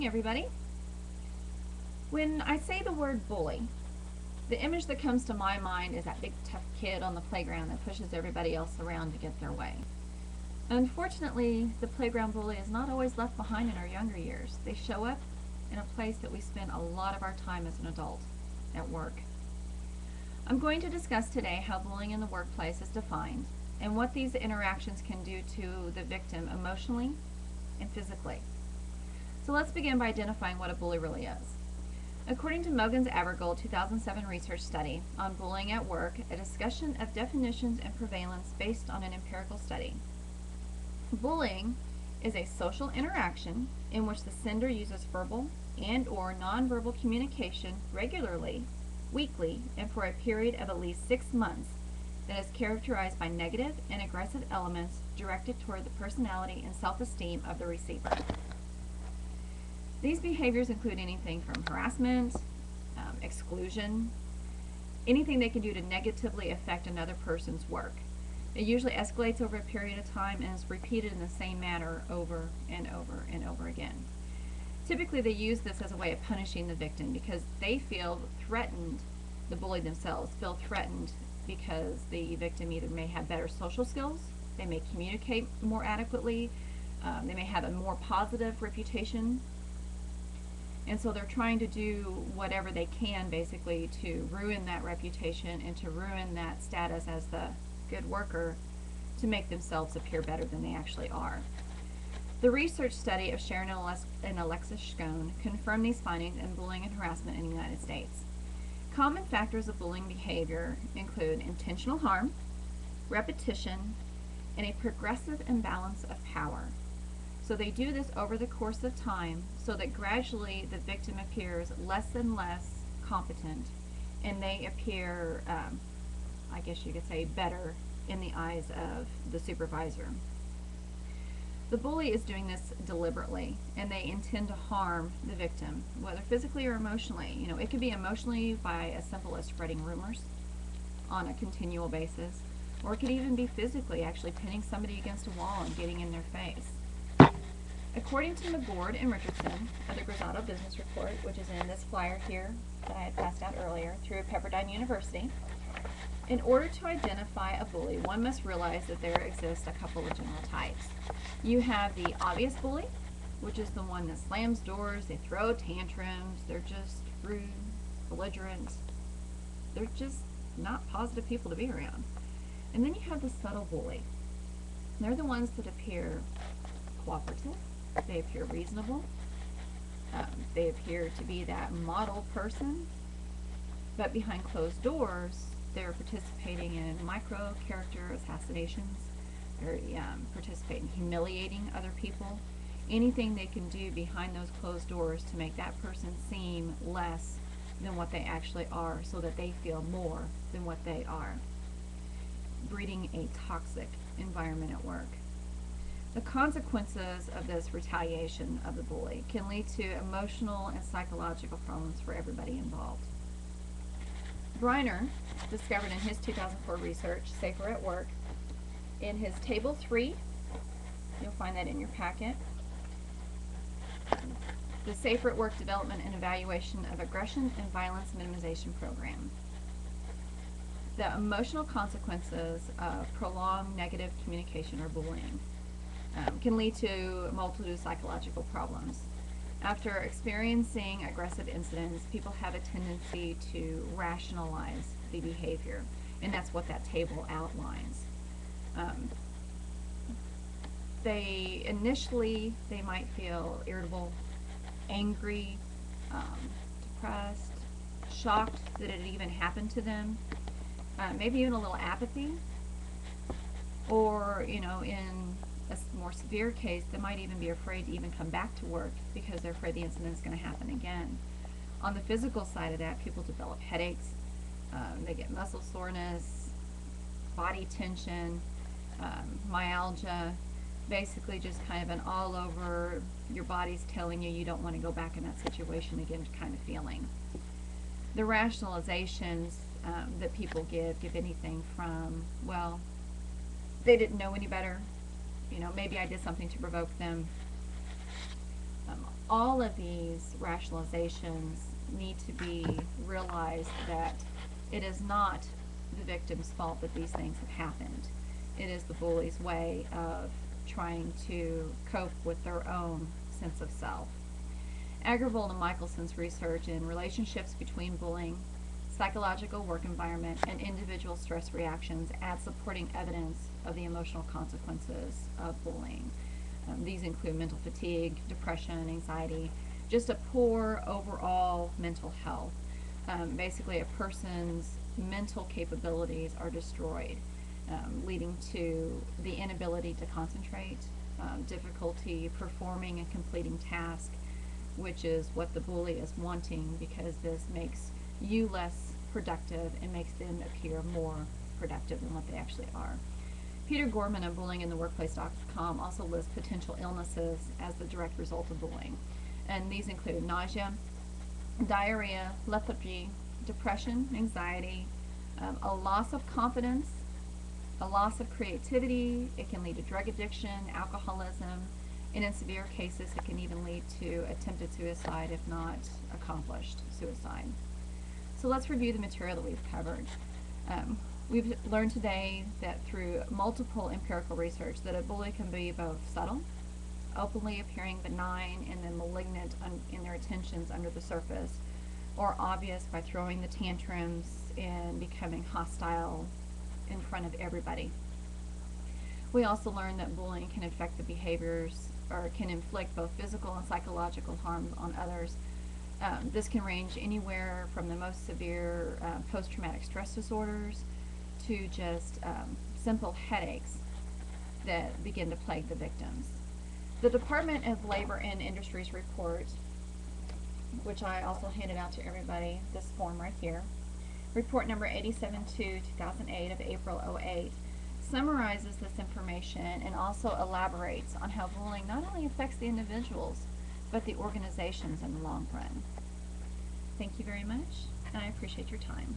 morning, everybody. When I say the word bully, the image that comes to my mind is that big tough kid on the playground that pushes everybody else around to get their way. Unfortunately, the playground bully is not always left behind in our younger years. They show up in a place that we spend a lot of our time as an adult, at work. I'm going to discuss today how bullying in the workplace is defined and what these interactions can do to the victim emotionally and physically. So let's begin by identifying what a bully really is. According to Mogens-Abergel 2007 research study on bullying at work, a discussion of definitions and prevalence based on an empirical study. Bullying is a social interaction in which the sender uses verbal and or nonverbal communication regularly, weekly, and for a period of at least 6 months that is characterized by negative and aggressive elements directed toward the personality and self-esteem of the receiver. These behaviors include anything from harassment, exclusion, anything they can do to negatively affect another person's work. It usually escalates over a period of time and is repeated in the same manner over and over and over again. Typically, they use this as a way of punishing the victim because they feel threatened, the bully themselves feel threatened because the victim either may have better social skills, they may communicate more adequately, they may have a more positive reputation. And so they're trying to do whatever they can basically to ruin that reputation and to ruin that status as the good worker to make themselves appear better than they actually are. The research study of Sharon and Alexis Scone confirmed these findings in bullying and harassment in the United States. Common factors of bullying behavior include intentional harm, repetition, and a progressive imbalance of power. So they do this over the course of time so that gradually the victim appears less and less competent and they appear, I guess you could say, better in the eyes of the supervisor. The bully is doing this deliberately and they intend to harm the victim, whether physically or emotionally. You know, it could be emotionally by as simple as spreading rumors on a continual basis, or it could even be physically, actually pinning somebody against a wall and getting in their face. According to McGord and Richardson of the Grozado Business Report, which is in this flyer here that I had passed out earlier through Pepperdine University, in order to identify a bully, one must realize that there exist a couple of general types. You have the obvious bully, which is the one that slams doors, they throw tantrums, they're just rude, belligerent, they're just not positive people to be around. And then you have the subtle bully. They're the ones that appear cooperative, they appear reasonable, they appear to be that model person, but behind closed doors, they're participating in micro character assassinations, they're participating in humiliating other people, anything they can do behind those closed doors to make that person seem less than what they actually are so that they feel more than what they are, breeding a toxic environment at work. The consequences of this retaliation of the bully can lead to emotional and psychological problems for everybody involved. Briner discovered in his 2004 research, Safer at Work, in his Table 3, you'll find that in your packet, the Safer at Work Development and Evaluation of Aggression and Violence Minimization Program. The emotional consequences of prolonged negative communication or bullying can lead to a multitude of psychological problems. After experiencing aggressive incidents, people have a tendency to rationalize the behavior, and that's what that table outlines. Initially, they might feel irritable, angry, depressed, shocked that it even happened to them, maybe even a little apathy, or, in a more severe case, they might even be afraid to even come back to work because they're afraid the incident is going to happen again. On the physical side of that, people develop headaches, they get muscle soreness, body tension, myalgia, basically just kind of an all over, your body's telling you you don't want to go back in that situation again kind of feeling. The rationalizations that people give anything from, well, they didn't know any better, maybe I did something to provoke them, all of these rationalizations need to be realized that it is not the victim's fault that these things have happened. It is the bully's way of trying to cope with their own sense of self. Aggarwal and Michelson's research in relationships between bullying, psychological work environment, and individual stress reactions add supporting evidence of the emotional consequences of bullying. These include mental fatigue, depression, anxiety, just a poor overall mental health. Basically, a person's mental capabilities are destroyed, leading to the inability to concentrate, difficulty performing and completing tasks, which is what the bully is wanting, because this makes you less productive and makes them appear more productive than what they actually are. Peter Gorman of bullyingintheworkplace.com also lists potential illnesses as the direct result of bullying. And these include nausea, diarrhea, lethargy, depression, anxiety, a loss of confidence, a loss of creativity. It can lead to drug addiction, alcoholism, and in severe cases it can even lead to attempted suicide, if not accomplished suicide. So let's review the material that we've covered. We've learned today that through multiple empirical research that a bully can be both subtle, openly appearing benign, and then malignant in their intentions under the surface, or obvious by throwing the tantrums and becoming hostile in front of everybody. We also learned that bullying can affect the behaviors, or can inflict both physical and psychological harm on others. This can range anywhere from the most severe post-traumatic stress disorders to just simple headaches that begin to plague the victims. The Department of Labor and Industries report, which I also handed out to everybody, this form right here, report number 87-2008 of April 08, summarizes this information and also elaborates on how bullying not only affects the individuals, but the organizations in the long run. Thank you very much, and I appreciate your time.